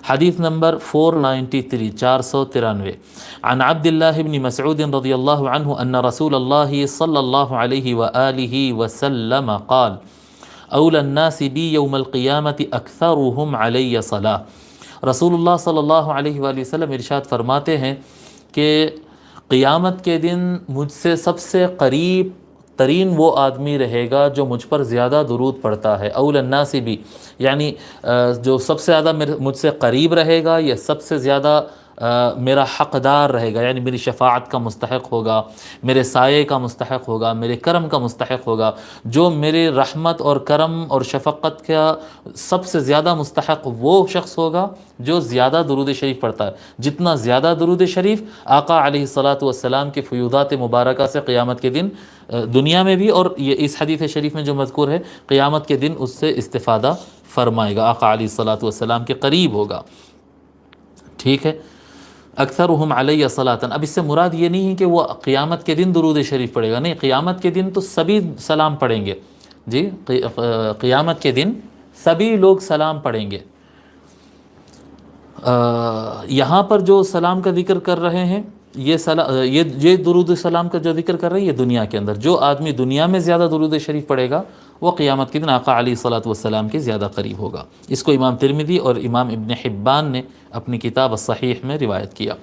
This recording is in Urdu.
حدیث نمبر 493 493 عن عبد الله بن مسعود رضی اللہ عنہ ان رسول اللہ صلی اللہ علیہ وآلہ وسلم قال اول الناس بی یوم القیامت اکثرهم علی صلاۃ۔ رسول اللہ صلی اللہ علیہ وآلہ وسلم ارشاد فرماتے ہیں کہ قیامت کے دن مجھ سے سب سے قریب ترین وہ آدمی رہے گا جو مجھ پر زیادہ درود پڑھتا ہے۔ اول الناس بی یعنی جو سب سے زیادہ مجھ سے قریب رہے گا یا سب سے زیادہ میرا حقدار رہے گا، یعنی میری شفاعت کا مستحق ہوگا، میرے سائے کا مستحق ہوگا، میرے کرم کا مستحق ہوگا، جو میرے رحمت اور کرم اور شفقت کا سب سے زیادہ مستحق وہ شخص ہوگا جو زیادہ درود شریف پڑھتا ہے۔ جتنا زیادہ درود شریف آقا علیہ الصلاۃ والسلام کے فیوضات مبارکہ سے قیامت کے دن دنیا میں بھی، اور یہ اس حدیث شریف میں جو مذکور ہے قیامت کے دن اس سے استفادہ فرمائے گا، آقا علیہ الصلاۃ والسلام کے قریب ہوگا۔ ٹھیک ہے، اکثرهم علی صلاۃ، اب اس سے مراد یہ نہیں ہے کہ وہ قیامت کے دن درود شریف پڑھے گا، نہیں، قیامت کے دن تو سبھی سلام پڑھیں گے، جی قیامت کے دن سبھی لوگ سلام پڑھیں گے۔ یہاں پر جو سلام کا ذکر کر رہے ہیں یہ درود سلام کا جو ذکر کر رہے ہیں یہ دنیا کے اندر، جو آدمی دنیا میں زیادہ درود شریف پڑھے گا وہ قیامت کے دن آقا علیہ الصلاۃ والسلام کے زیادہ قریب ہوگا۔ اس کو امام ترمذی اور امام ابن حبان نے اپنی کتاب الصحیح میں روایت کیا۔